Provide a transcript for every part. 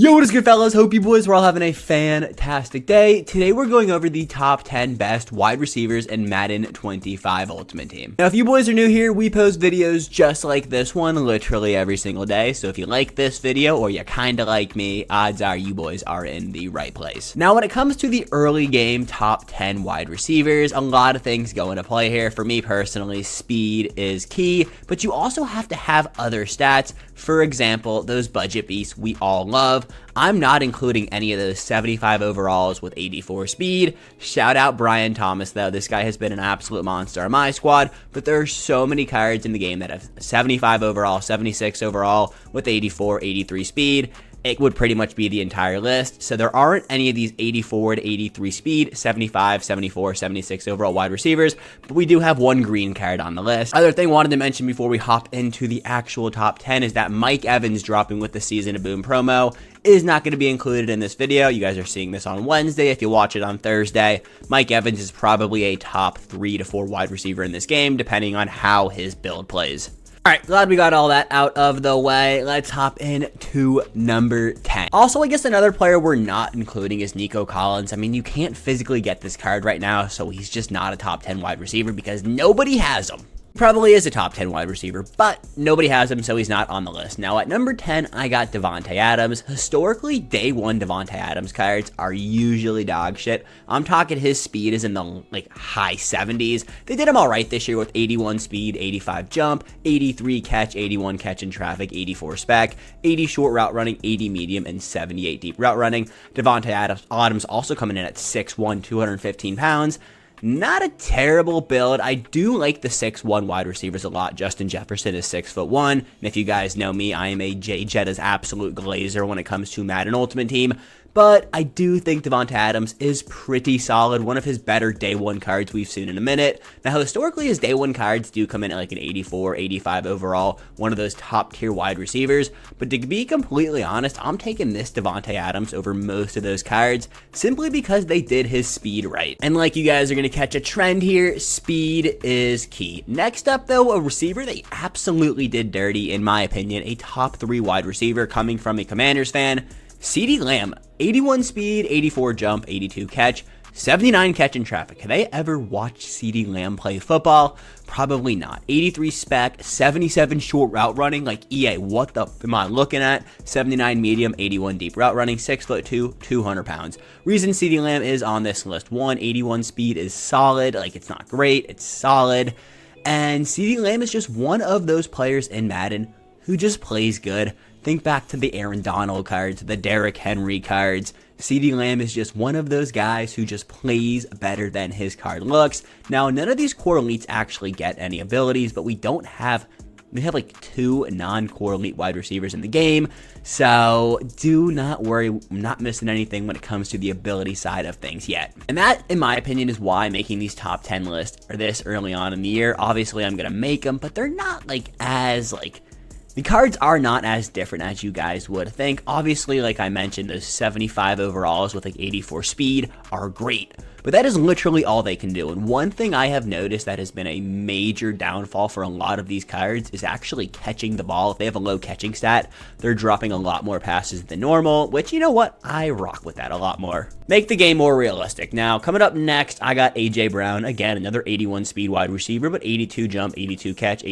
Yo, what is good, fellas? Hope you boys are all having a fantastic day. Today, we're going over the top 10 best wide receivers in Madden 25 Ultimate Team. Now, if you boys are new here, we post videos just like this one literally every single day. So if you like this video or you kind of like me, odds are you boys are in the right place. Now, when it comes to the early game top 10 wide receivers, a lot of things go into play here. For me personally, speed is key, but you also have to have other stats. For example, those budget beasts we all love. I'm not including any of those 75 overalls with 84 speed. Shout out Brian Thomas, though. This guy has been an absolute monster on my squad, but there are so many cards in the game that have 75 overall, 76 overall with 84, 83 speed. It would pretty much be the entire list. So there aren't any of these 84 to 83 speed, 75, 74, 76 overall wide receivers, but we do have one green card on the list. Other thing I wanted to mention before we hop into the actual top 10 is that Mike Evans dropping with the Season of Boom promo is not going to be included in this video. You guys are seeing this on Wednesday. If you watch it on Thursday, Mike Evans is probably a top 3 to 4 wide receiver in this game, depending on how his build plays. Alright, glad we got all that out of the way. Let's hop into number 10. Also, I guess another player we're not including is Nico Collins. I mean, you can't physically get this card right now, so he's just not a top 10 wide receiver because nobody has him. Probably is a top 10 wide receiver, but nobody has him, so he's not on the list. Now, at number 10, I got Davante Adams. Historically, day one Davante Adams cards are usually dog shit. I'm talking his speed is in the high 70s. They did him all right this year with 81 speed, 85 jump, 83 catch, 81 catch in traffic, 84 spec, 80 short route running, 80 medium, and 78 deep route running. Davante Adams also coming in at 6'1", 215 pounds. Not a terrible build. I do like the 6'1" wide receivers a lot. Justin Jefferson is 6'1", and if you guys know me, I am a Jay Jetta's absolute glazer when it comes to Madden Ultimate Team. But I do think Davante Adams is pretty solid. One of his better day one cards we've seen in a minute. Now, historically, his day one cards do come in at like an 84, 85 overall. One of those top tier wide receivers. But to be completely honest, I'm taking this Davante Adams over most of those cards simply because they did his speed right. And like you guys are going to catch a trend here, speed is key. Next up, though, a receiver they absolutely did dirty, in my opinion. A top 3 wide receiver coming from a Commanders fan. CeeDee Lamb, 81 speed, 84 jump, 82 catch, 79 catch in traffic. Have they ever watched CeeDee Lamb play football? Probably not. 83 spec, 77 short route running. Like, EA, what the am I looking at? 79 medium, 81 deep route running, 6'2", 200 pounds. Reason CeeDee Lamb is on this list: 1, 81 speed is solid. Like, it's not great, it's solid. And CeeDee Lamb is just one of those players in Madden who just plays good. Think back to the Aaron Donald cards, the Derrick Henry cards. CeeDee Lamb is just one of those guys who just plays better than his card looks. Now, none of these core elites actually get any abilities, but we have like 2 non-core elite wide receivers in the game. So do not worry, I'm not missing anything when it comes to the ability side of things yet. And that, in my opinion, is why making these top 10 lists are this early on in the year. Obviously, I'm going to make them, but they're not the cards are not as different as you guys would think. Obviously, like I mentioned, those 75 overalls with like 84 speed are great, but that is literally all they can do. And one thing I have noticed that has been a major downfall for a lot of these cards is actually catching the ball. If they have a low catching stat, they're dropping a lot more passes than normal, which, you know what? I rock with that a lot more. Make the game more realistic. Now, coming up next, I got AJ Brown. Again, another 81 speed wide receiver, but 82 jump, 82 catch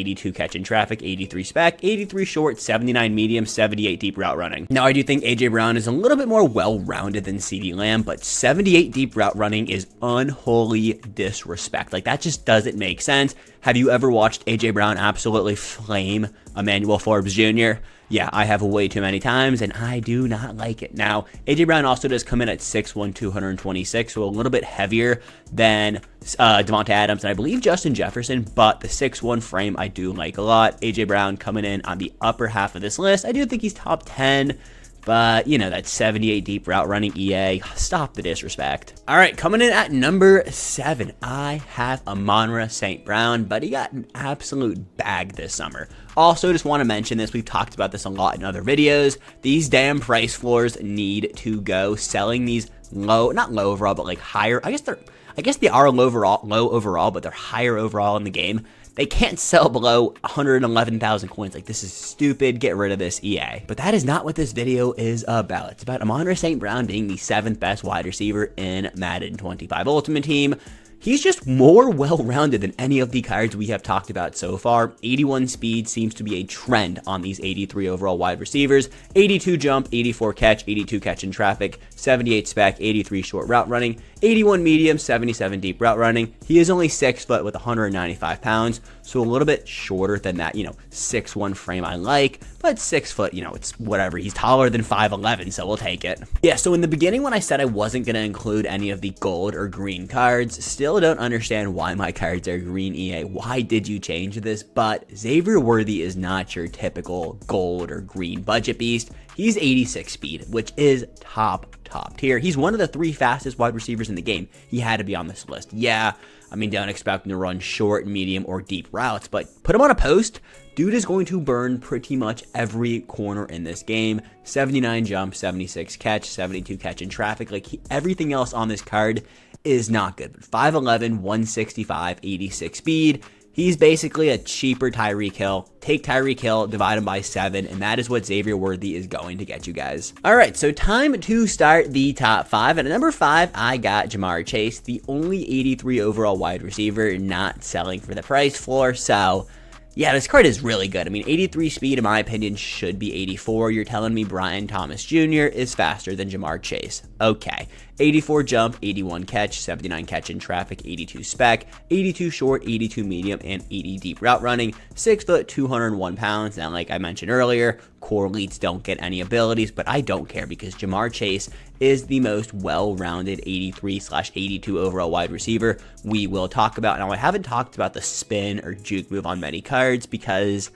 in traffic, 83 spec, 83 short, 79 medium, 78 deep route running. Now, I do think AJ Brown is a little bit more well-rounded than CeeDee Lamb, but 78 deep route running is unholy disrespect. Like, that just doesn't make sense. Have you ever watched AJ Brown absolutely flame Emmanuel Forbes Jr.? Yeah, I have way too many times, and I do not like it. Now, AJ Brown also does come in at 6'1", 226, so a little bit heavier than Davante Adams, and I believe Justin Jefferson, but the 6'1" frame I do like a lot. AJ Brown coming in on the upper half of this list. I do think he's top 10. But, you know, that 78 deep route running, EA, stop the disrespect. All right, coming in at number 7, I have Amon-Ra St. Brown, but he got an absolute bag this summer. Also, just want to mention this. We've talked about this a lot in other videos. These damn price floors need to go. Selling these low, not low overall, but like higher. I guess they are low overall, but they're higher overall in the game. They can't sell below 111,000 coins. Like, this is stupid. Get rid of this, EA. But that is not what this video is about. It's about Amon-Ra St. Brown being the 7th best wide receiver in Madden 25 Ultimate Team. He's just more well-rounded than any of the cards we have talked about so far. 81 speed seems to be a trend on these 83 overall wide receivers. 82 jump, 84 catch, 82 catch in traffic, 78 spec, 83 short route running, 81 medium, 77 deep route running. He is only 6 foot with 195 pounds, so a little bit shorter than that, 6'1" frame I like, but 6 foot, it's whatever. He's taller than 5'11", so we'll take it. Yeah, so in the beginning when I said I wasn't going to include any of the gold or green cards, still don't understand why my cards are green, EA. Why did you change this? But Xavier Worthy is not your typical gold or green budget beast. He's 86 speed, which is top tier. He's one of the 3 fastest wide receivers in the game. He had to be on this list. Yeah, I mean, don't expect him to run short, medium, or deep routes, but put him on a post. Dude is going to burn pretty much every corner in this game. 79 jump, 76 catch, 72 catch in traffic. Like, everything else on this card is not good. But 5'11", 165, 86 speed. He's basically a cheaper Tyreek Hill. Take Tyreek Hill, divide him by 7, and that is what Xavier Worthy is going to get you guys. All right, so time to start the top 5. And at number 5, I got Jamar Chase, the only 83 overall wide receiver not selling for the price floor. So yeah, this card is really good. I mean, 83 speed, in my opinion, should be 84. You're telling me Brian Thomas Jr. is faster than Jamar Chase. Okay. 84 jump, 81 catch, 79 catch in traffic, 82 spec, 82 short, 82 medium, and 80 deep route running. 6 foot, 201 pounds. Now, like I mentioned earlier, core elites don't get any abilities, but I don't care because Jamar Chase is the most well-rounded 83/82 overall wide receiver we will talk about. Now, I haven't talked about the spin or juke move on many cards because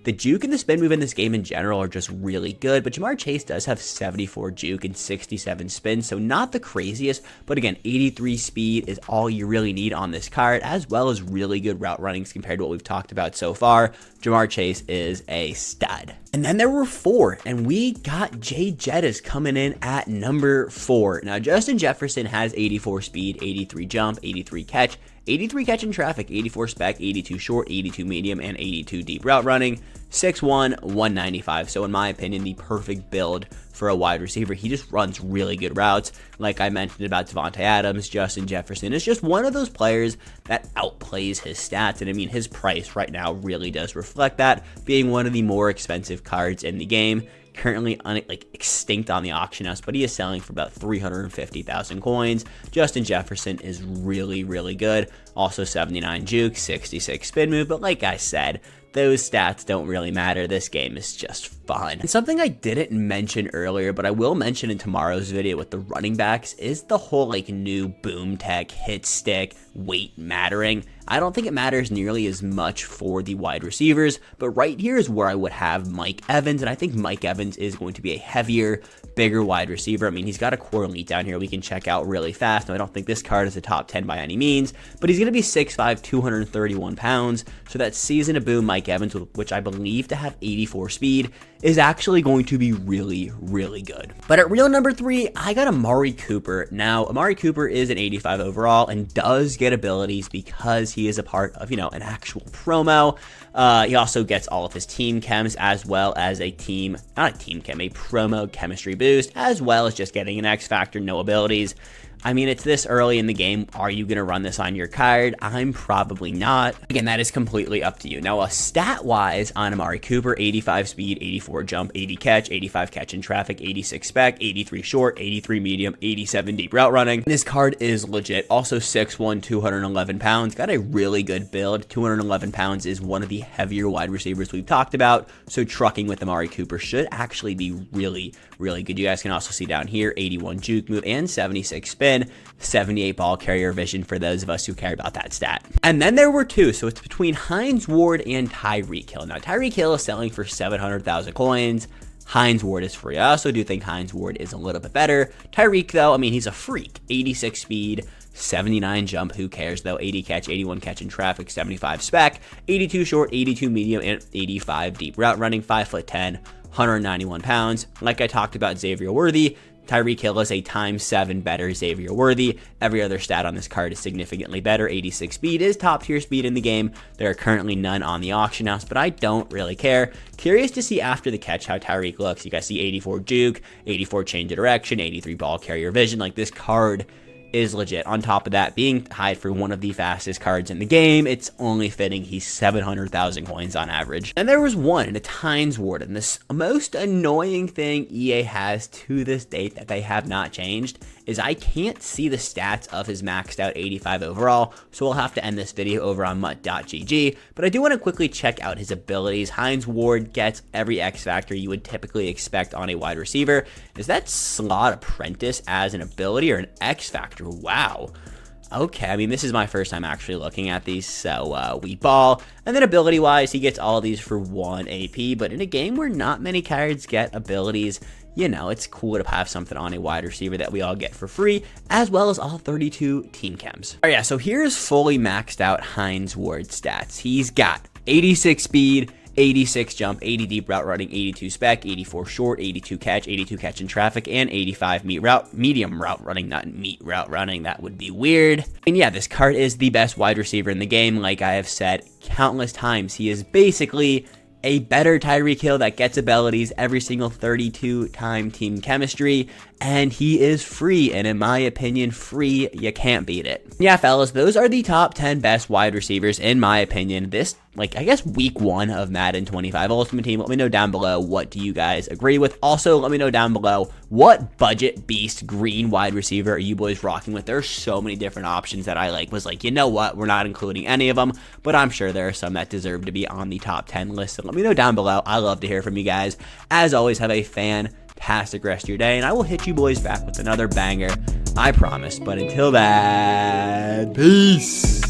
the juke and the spin move in this game in general are just really good, but Jamar Chase does have 74 juke and 67 spin, so not the craziest, but again, 83 speed is all you really need on this card, as well as really good route runnings compared to what we've talked about so far. Jamar Chase is a stud. And then there were 4, and we got Jay Jettis coming in at number 4. Now, Justin Jefferson has 84 speed, 83 jump, 83 catch, 83 catch in traffic, 84 spec, 82 short, 82 medium, and 82 deep route running, 6'1", 195. So in my opinion, the perfect build for a wide receiver. He just runs really good routes. Like I mentioned about Devontae Adams, Justin Jefferson is just one of those players that outplays his stats. And I mean, his price right now really does reflect that, being one of the more expensive cards in the game. Currently extinct on the auction house, but he is selling for about 350,000 coins. Justin Jefferson is really good. Also 79 juke, 66 spin move, but like I said, those stats don't really matter. This game is just fun. And something I didn't mention earlier, but I will mention in tomorrow's video with the running backs, is the whole new boom tech, hit stick, weight mattering. I don't think it matters nearly as much for the wide receivers, but right here is where I would have Mike Evans, and I think Mike Evans is going to be a heavier, bigger wide receiver. I mean, he's got a core elite down here we can check out really fast. Now, I don't think this card is a top 10 by any means, but he's going to be 6'5", 231 pounds, so that season of boom Mike Evans, which I believe to have 84 speed, is actually going to be really good. But at real number 3, I got Amari Cooper. Now, Amari Cooper is an 85 overall and does get abilities because he is a part of, an actual promo. He also gets all of his team chems as well as a promo chemistry boost, as well as just getting an X Factor, no abilities. I mean, it's this early in the game. Are you going to run this on your card? I'm probably not. Again, that is completely up to you. Now, stat-wise on Amari Cooper, 85 speed, 84 jump, 80 catch, 85 catch in traffic, 86 spec, 83 short, 83 medium, 87 deep route running. This card is legit. Also 6'1", 211 pounds. Got a really good build. 211 pounds is one of the heavier wide receivers we've talked about, so trucking with Amari Cooper should actually be really good. You guys can also see down here, 81 juke move and 76 spin. 78 ball carrier vision for those of us who care about that stat. And then there were 2, so it's between Hines Ward and Tyreek Hill. Now, Tyreek Hill is selling for 700,000 coins. Hines Ward is free. I also do think Hines Ward is a little bit better. Tyreek, though, I mean, he's a freak. 86 speed, 79 jump, who cares though, 80 catch, 81 catch in traffic, 75 spec, 82 short, 82 medium, and 85 deep route running, 5'10", 191 pounds. Like I talked about Xavier Worthy, Tyreek Hill is a ×7 better Xavier Worthy. Every other stat on this card is significantly better. 86 speed is top tier speed in the game. There are currently none on the auction house, but I don't really care. Curious to see after the catch how Tyreek looks. You guys see 84 juke, 84 change of direction, 83 ball carrier vision. Like, this card is legit. On top of that, being tied for one of the fastest cards in the game, it's only fitting he's 700,000 coins on average. And there was one in a Tynes Warden. This most annoying thing EA has to this date that they have not changed is I can't see the stats of his maxed out 85 overall, so we'll have to end this video over on mutt.gg, but I do want to quickly check out his abilities. Hines Ward gets every X factor you would typically expect on a wide receiver. Is that slot apprentice as an ability or an X factor? Wow. Okay, I mean, this is my first time actually looking at these, so we ball. And then ability-wise, he gets all these for 1 AP, but in a game where not many cards get abilities, you know, it's cool to have something on a wide receiver that we all get for free, as well as all 32 team chems. All right, yeah, so here's fully maxed out Hines Ward stats. He's got 86 speed, 86 jump, 80 deep route running, 82 spec, 84 short, 82 catch in traffic, and 85 medium route running, not meat route running. That would be weird. And yeah, this card is the best wide receiver in the game. Like I have said countless times, he is basically a better Tyreek Hill that gets abilities every single 32-time team chemistry, and he is free, and in my opinion, free, you can't beat it. Yeah, fellas, those are the top 10 best wide receivers, in my opinion. This, like, I guess week 1 of Madden 25 Ultimate Team. Let me know down below, what do you guys agree with? Also, let me know down below, what budget beast green wide receiver are you boys rocking with? There are so many different options that I was like, you know what, we're not including any of them, but I'm sure there are some that deserve to be on the top 10 list, so let me know down below. I love to hear from you guys. As always, have a fantastic rest of your day, and I will hit you boys back with another banger, I promise. But until then, peace.